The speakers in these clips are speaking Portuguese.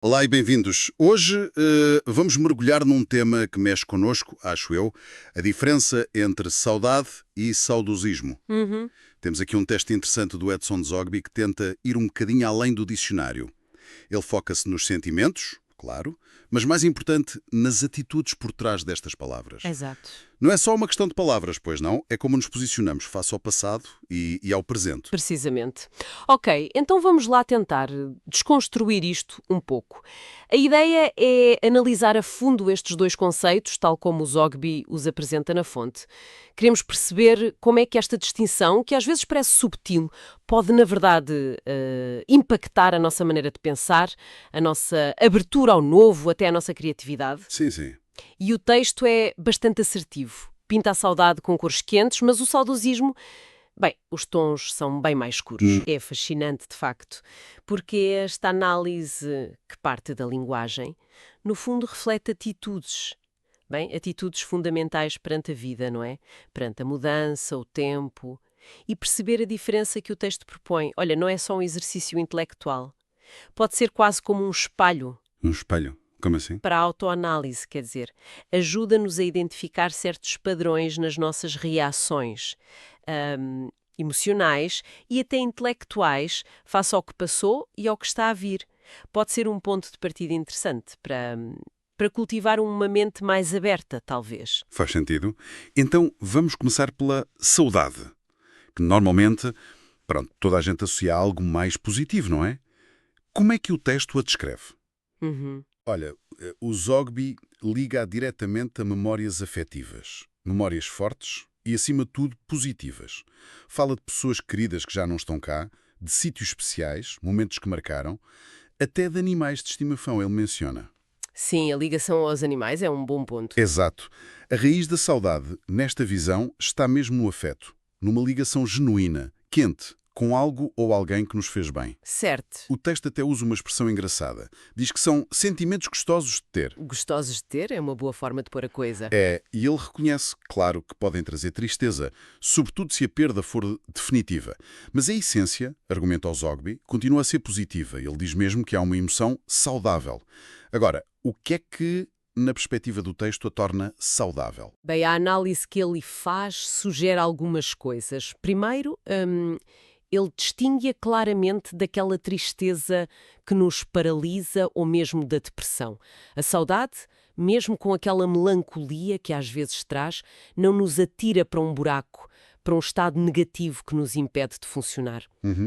Olá e bem-vindos. Hoje vamos mergulhar num tema que mexe connosco, acho eu, a diferença entre saudade e saudosismo. Uhum. Temos aqui um texto interessante do Edson Zogby que tenta ir um bocadinho além do dicionário. Ele foca-se nos sentimentos, claro, mas mais importante, nas atitudes por trás destas palavras. Exato. Não é só uma questão de palavras, pois não? É como nos posicionamos face ao passado e ao presente. Precisamente. Ok, então vamos lá tentar desconstruir isto um pouco. A ideia é analisar a fundo estes dois conceitos, tal como o Zogby os apresenta na fonte. Queremos perceber como é que esta distinção, que às vezes parece subtil, pode, na verdade, impactar a nossa maneira de pensar, a nossa abertura ao novo, até a nossa criatividade. Sim, sim. E o texto é bastante assertivo. Pinta a saudade com cores quentes, mas o saudosismo, bem, os tons são bem mais escuros. É fascinante, de facto, porque esta análise que parte da linguagem, no fundo, reflete atitudes. Bem, atitudes fundamentais perante a vida, não é? Perante a mudança, o tempo. E perceber a diferença que o texto propõe. Olha, não é só um exercício intelectual. Pode ser quase como um espelho Um espelho. Como assim? para a autoanálise, quer dizer, ajuda-nos a identificar certos padrões nas nossas reações emocionais e até intelectuais face ao que passou e ao que está a vir. Pode ser um ponto de partida interessante para cultivar uma mente mais aberta, talvez. Faz sentido. Então, vamos começar pela saudade, que normalmente, pronto, toda a gente associa a algo mais positivo, não é? Como é que o texto a descreve? Uhum. Olha, o Zogby liga diretamente a memórias afetivas, memórias fortes e, acima de tudo, positivas. Fala de pessoas queridas que já não estão cá, de sítios especiais, momentos que marcaram, até de animais de estimação, ele menciona. Sim, a ligação aos animais é um bom ponto. Exato. A raiz da saudade, nesta visão, está mesmo no afeto, numa ligação genuína, quente, com algo ou alguém que nos fez bem. Certo. O texto até usa uma expressão engraçada. Diz que são sentimentos gostosos de ter. Gostosos de ter é uma boa forma de pôr a coisa. E ele reconhece, claro, que podem trazer tristeza, sobretudo se a perda for definitiva. Mas a essência, argumenta o Zogby, continua a ser positiva. Ele diz mesmo que há uma emoção saudável. Agora, o que é que, na perspectiva do texto, a torna saudável? Bem, a análise que ele faz sugere algumas coisas. Primeiro, ele distingue-a claramente daquela tristeza que nos paralisa ou mesmo da depressão. A saudade, mesmo com aquela melancolia que às vezes traz, não nos atira para um buraco, para um estado negativo que nos impede de funcionar.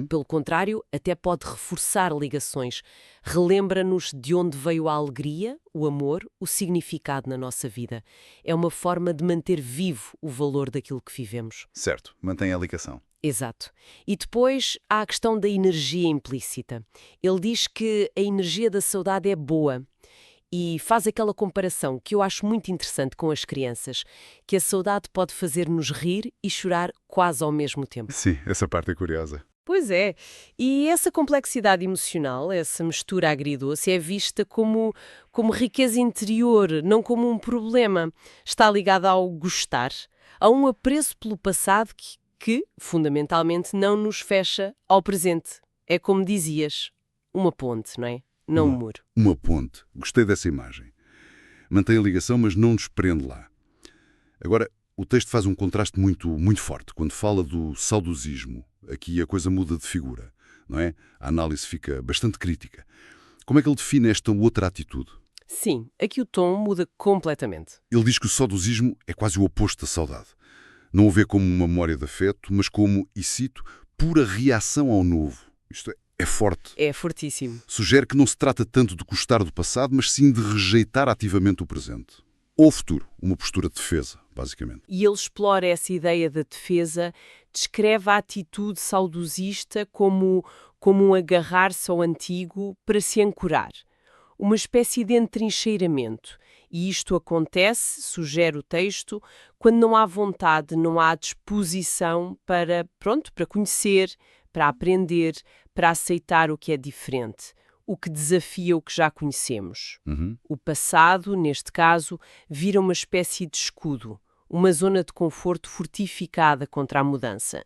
Pelo contrário, até pode reforçar ligações. Relembra-nos de onde veio a alegria, o amor, o significado na nossa vida. É uma forma de manter vivo o valor daquilo que vivemos. Certo, mantém a ligação. Exato. E depois há a questão da energia implícita. Ele diz que a energia da saudade é boa e faz aquela comparação que eu acho muito interessante com as crianças, que a saudade pode fazer-nos rir e chorar quase ao mesmo tempo. Sim, essa parte é curiosa. Pois é, e essa complexidade emocional, essa mistura agridoce, é vista como riqueza interior, não como um problema. Está ligada ao gostar, a um apreço pelo passado que, fundamentalmente, não nos fecha ao presente. É como dizias, uma ponte, não é? Não um muro. Uma ponte. Gostei dessa imagem. Mantém a ligação, mas não nos prende lá. Agora, o texto faz um contraste muito forte. Quando fala do saudosismo, aqui a coisa muda de figura, não é? A análise fica bastante crítica. Como é que ele define esta outra atitude? Sim, aqui o tom muda completamente. Ele diz que o saudosismo é quase o oposto da saudade. Não o vê como uma memória de afeto, mas como, e cito, pura reação ao novo. Isto é forte. É fortíssimo. Sugere que não se trata tanto de gostar do passado, mas sim de rejeitar ativamente o presente. Ou o futuro, uma postura de defesa, basicamente. E ele explora essa ideia da defesa, descreve a atitude saudosista como um agarrar-se ao antigo para se ancorar. Uma espécie de entrincheiramento. E isto acontece, sugere o texto, quando não há vontade, não há disposição para conhecer, para aprender, para aceitar o que é diferente, o que desafia o que já conhecemos. O passado, neste caso, vira uma espécie de escudo, uma zona de conforto fortificada contra a mudança.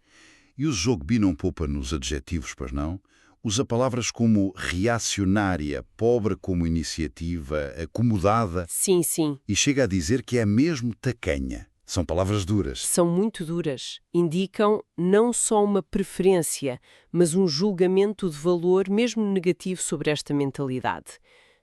E o Zogby não poupa nos adjetivos, pois não? usa palavras como reacionária, pobre como iniciativa, acomodada, Sim, sim. e chega a dizer que é mesmo tacanha. São palavras duras. São muito duras. Indicam não só uma preferência, mas um julgamento de valor mesmo negativo sobre esta mentalidade.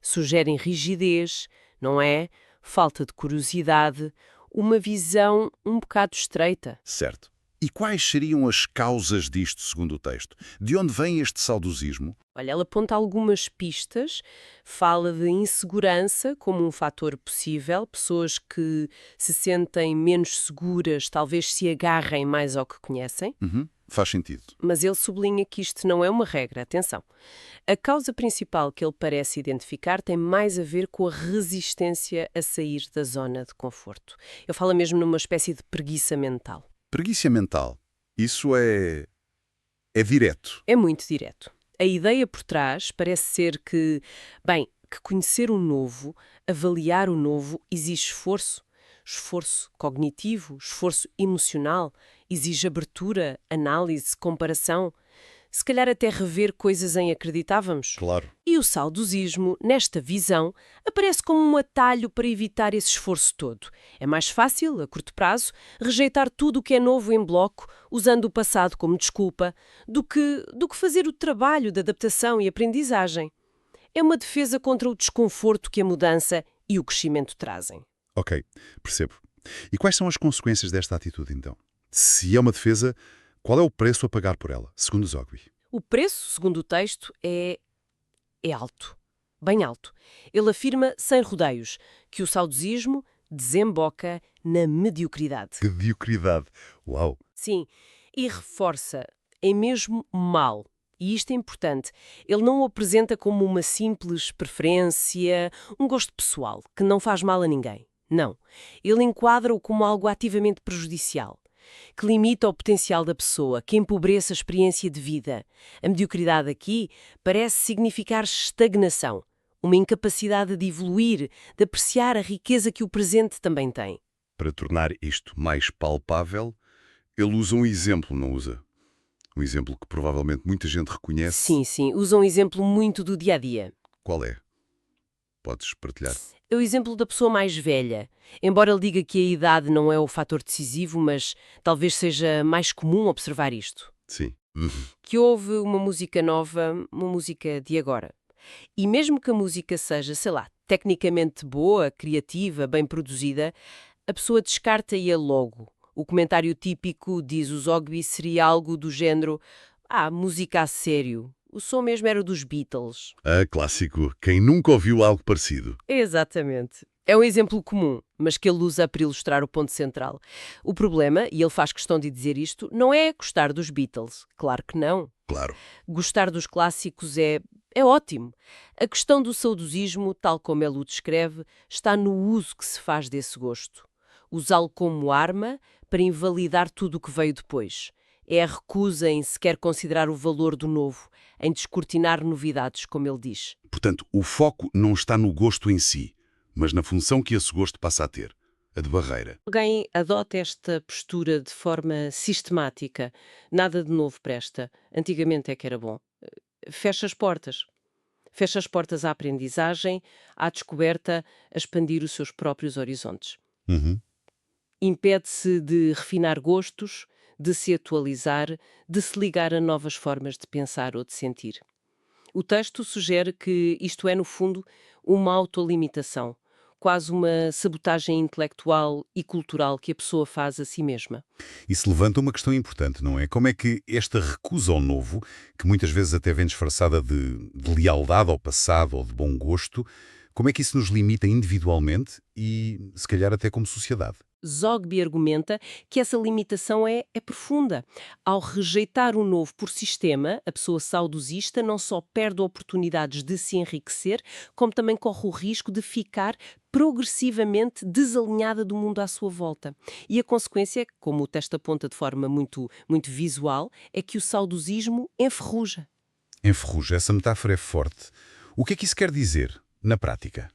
Sugerem rigidez, não é? Falta de curiosidade, uma visão um bocado estreita. Certo. E quais seriam as causas disto, segundo o texto? De onde vem este saudosismo? Olha, ela aponta algumas pistas, fala de insegurança como um fator possível, pessoas que se sentem menos seguras talvez se agarrem mais ao que conhecem, Faz sentido. mas ele sublinha que isto não é uma regra, atenção. A causa principal que ele parece identificar tem mais a ver com a resistência a sair da zona de conforto. Ele fala mesmo numa espécie de preguiça mental. Preguiça mental. Isso é direto. É muito direto. A ideia por trás parece ser que, bem, que conhecer o novo, avaliar o novo, exige esforço. Esforço cognitivo, esforço emocional, exige abertura, análise, comparação. Se calhar até rever coisas em acreditávamos. Claro. E o saudosismo, nesta visão, aparece como um atalho para evitar esse esforço todo. É mais fácil, a curto prazo, rejeitar tudo o que é novo em bloco, usando o passado como desculpa, do que fazer o trabalho de adaptação e aprendizagem. É uma defesa contra o desconforto que a mudança e o crescimento trazem. Ok, percebo. E quais são as consequências desta atitude, então? Se é uma defesa, qual é o preço a pagar por ela, segundo Zogby? O preço, segundo o texto, é alto, bem alto. Ele afirma, sem rodeios, que o saudosismo desemboca na mediocridade. Mediocridade. Uau! Sim, e reforça, é mesmo mal. E isto é importante. Ele não o apresenta como uma simples preferência, um gosto pessoal, que não faz mal a ninguém. Não. Ele enquadra-o como algo ativamente prejudicial, que limita o potencial da pessoa, que empobrece a experiência de vida. A mediocridade aqui parece significar estagnação, uma incapacidade de evoluir, de apreciar a riqueza que o presente também tem. Para tornar isto mais palpável, ele usa um exemplo, não usa? Um exemplo que provavelmente muita gente reconhece. Sim, sim. Usa um exemplo muito do dia-a-dia. Qual é? Podes partilhar? É o exemplo da pessoa mais velha. Embora ele diga que a idade não é o fator decisivo, mas talvez seja mais comum observar isto. Sim. Que houve uma música nova, uma música de agora. E mesmo que a música seja, sei lá, tecnicamente boa, criativa, bem produzida, a pessoa descarta-a logo. O comentário típico, diz o Zogby, seria algo do género: música a sério. O som mesmo era dos Beatles. Clássico. Quem nunca ouviu algo parecido? Exatamente. É um exemplo comum, mas que ele usa para ilustrar o ponto central. O problema, e ele faz questão de dizer isto, não é gostar dos Beatles. Claro que não. Claro. Gostar dos clássicos é ótimo. A questão do saudosismo, tal como ele o descreve, está no uso que se faz desse gosto. Usá-lo como arma para invalidar tudo o que veio depois. É a recusa em sequer considerar o valor do novo, em descortinar novidades, como ele diz. Portanto, o foco não está no gosto em si, mas na função que esse gosto passa a ter, a de barreira. Alguém adota esta postura de forma sistemática. Nada de novo presta. Antigamente é que era bom. Fecha as portas. Fecha as portas à aprendizagem, à descoberta, a expandir os seus próprios horizontes. Impede-se de refinar gostos, de se atualizar, de se ligar a novas formas de pensar ou de sentir. O texto sugere que isto é, no fundo, uma autolimitação, quase uma sabotagem intelectual e cultural que a pessoa faz a si mesma. Isso levanta uma questão importante, não é? Como é que esta recusa ao novo, que muitas vezes até vem disfarçada de lealdade ao passado ou de bom gosto, como é que isso nos limita individualmente e, se calhar, até como sociedade? Zogby argumenta que essa limitação é profunda. Ao rejeitar o novo por sistema, a pessoa saudosista não só perde oportunidades de se enriquecer, como também corre o risco de ficar progressivamente desalinhada do mundo à sua volta. E a consequência, como o texto aponta de forma muito, muito visual, é que o saudosismo enferruja. Enferruja, essa metáfora é forte. O que é que isso quer dizer, na prática?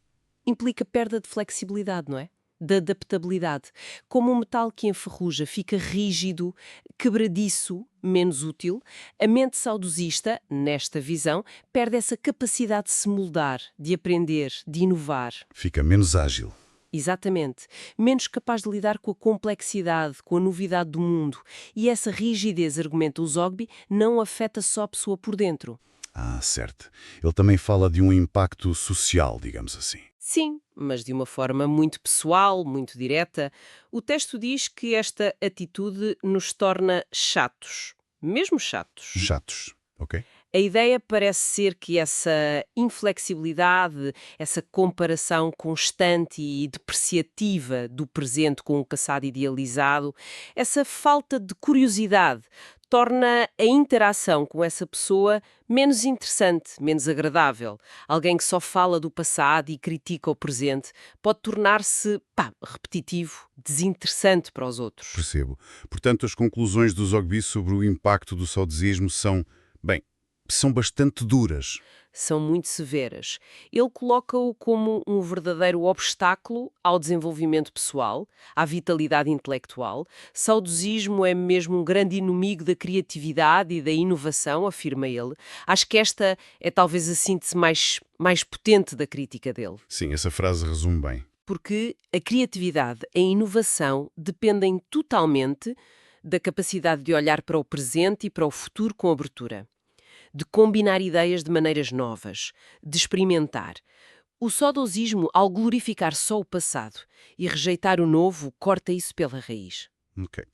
Implica perda de flexibilidade, não é? da adaptabilidade. Como um metal que enferruja fica rígido, quebradiço, menos útil, a mente saudosista, nesta visão, perde essa capacidade de se moldar, de aprender, de inovar. Fica menos ágil. Exatamente. Menos capaz de lidar com a complexidade, com a novidade do mundo. E essa rigidez, argumenta o Zogby, não afeta só a pessoa por dentro. Ah, certo. Ele também fala de um impacto social, digamos assim. Sim, mas de uma forma muito pessoal, muito direta. O texto diz que esta atitude nos torna chatos. Mesmo chatos. Chatos, ok? A ideia parece ser que essa inflexibilidade, essa comparação constante e depreciativa do presente com o passado idealizado, essa falta de curiosidade, torna a interação com essa pessoa menos interessante, menos agradável. Alguém que só fala do passado e critica o presente pode tornar-se, repetitivo, desinteressante para os outros. Percebo. Portanto, as conclusões do Zogby sobre o impacto do saudosismo são, são bastante duras. São muito severas. Ele coloca-o como um verdadeiro obstáculo ao desenvolvimento pessoal, à vitalidade intelectual. Saudosismo é mesmo um grande inimigo da criatividade e da inovação, afirma ele. Acho que esta é talvez a síntese mais potente da crítica dele. Sim, essa frase resume bem. Porque a criatividade e a inovação dependem totalmente da capacidade de olhar para o presente e para o futuro com abertura, de combinar ideias de maneiras novas, de experimentar. O saudosismo, ao glorificar só o passado e rejeitar o novo, corta isso pela raiz. Ok.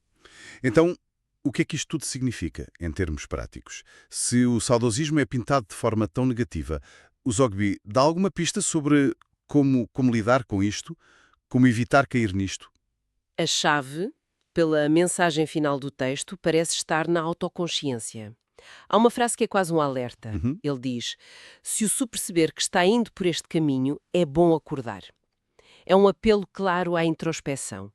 Então, o que é que isto tudo significa, em termos práticos? Se o saudosismo é pintado de forma tão negativa, o Zogby dá alguma pista sobre como lidar com isto? Como evitar cair nisto? A chave, pela mensagem final do texto, parece estar na autoconsciência. Há uma frase que é quase um alerta. Ele diz: se o perceber que está indo por este caminho, é bom acordar. É um apelo claro à introspeção,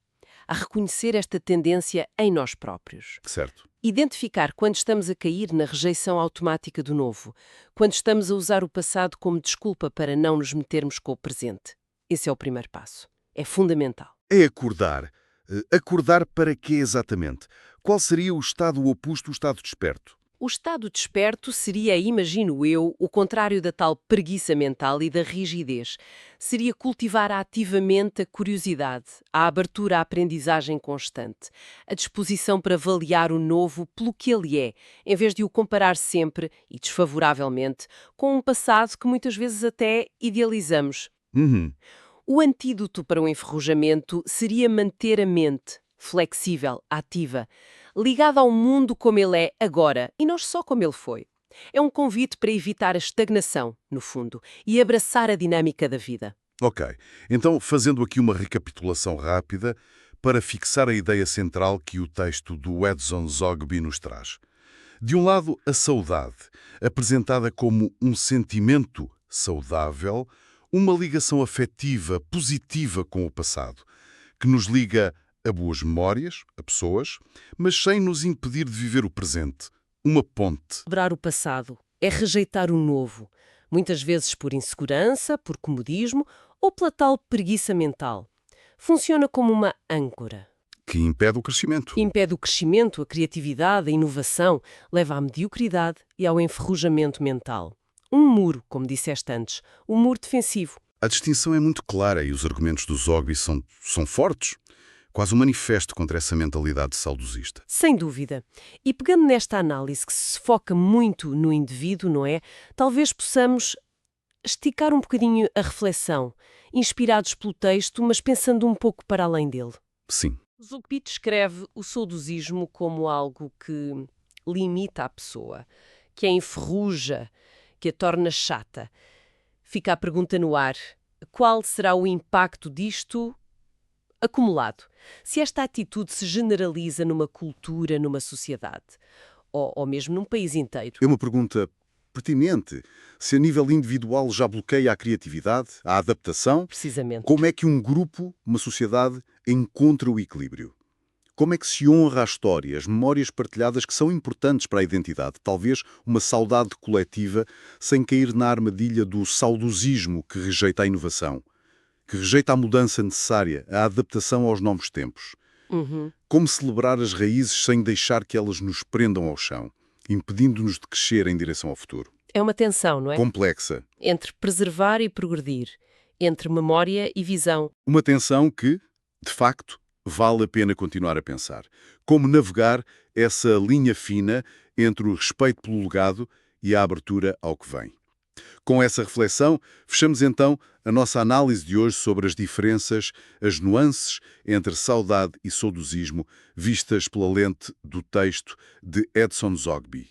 a reconhecer esta tendência em nós próprios. Certo. Identificar quando estamos a cair na rejeição automática do novo, quando estamos a usar o passado como desculpa para não nos metermos com o presente. Esse é o primeiro passo. É fundamental. É acordar. Acordar para quê exatamente? Qual seria o estado oposto ao estado desperto? O estado desperto seria, imagino eu, o contrário da tal preguiça mental e da rigidez. Seria cultivar ativamente a curiosidade, a abertura à aprendizagem constante, a disposição para avaliar o novo pelo que ele é, em vez de o comparar sempre, e desfavoravelmente, com um passado que muitas vezes até idealizamos. O antídoto para o enferrujamento seria manter a mente flexível, ativa, ligada ao mundo como ele é agora e não só como ele foi. É um convite para evitar a estagnação, no fundo, e abraçar a dinâmica da vida. Ok. Então, fazendo aqui uma recapitulação rápida para fixar a ideia central que o texto do Edson Zogby nos traz. De um lado, a saudade, apresentada como um sentimento saudável, uma ligação afetiva, positiva com o passado, que nos liga a boas memórias, a pessoas, mas sem nos impedir de viver o presente. Uma ponte. Celebrar o passado é rejeitar o novo, muitas vezes por insegurança, por comodismo ou pela tal preguiça mental. Funciona como uma âncora. Que impede o crescimento. Impede o crescimento, a criatividade, a inovação, leva à mediocridade e ao enferrujamento mental. Um muro, como disseste antes, um muro defensivo. A distinção é muito clara e os argumentos do Zogby são fortes. Quase um manifesto contra essa mentalidade saudosista. Sem dúvida. E pegando nesta análise que se foca muito no indivíduo, não é? Talvez possamos esticar um bocadinho a reflexão, inspirados pelo texto, mas pensando um pouco para além dele. Sim. Zogby descreve o saudosismo como algo que limita a pessoa, que a enferruja, que a torna chata. Fica a pergunta no ar: qual será o impacto disto acumulado? Se esta atitude se generaliza numa cultura, numa sociedade, ou mesmo num país inteiro. É uma pergunta pertinente. Se a nível individual já bloqueia a criatividade, a adaptação, Precisamente. como é que um grupo, uma sociedade, encontra o equilíbrio? Como é que se honra a história, as memórias partilhadas que são importantes para a identidade? Talvez uma saudade coletiva sem cair na armadilha do saudosismo que rejeita a inovação. que rejeita a mudança necessária, a adaptação aos novos tempos. Como celebrar as raízes sem deixar que elas nos prendam ao chão, impedindo-nos de crescer em direção ao futuro? É uma tensão, não é? Complexa. Entre preservar e progredir, entre memória e visão. Uma tensão que, de facto, vale a pena continuar a pensar. Como navegar essa linha fina entre o respeito pelo legado e a abertura ao que vem. Com essa reflexão, fechamos então a nossa análise de hoje sobre as diferenças, as nuances entre saudade e saudosismo, vistas pela lente do texto de Edson Zogby.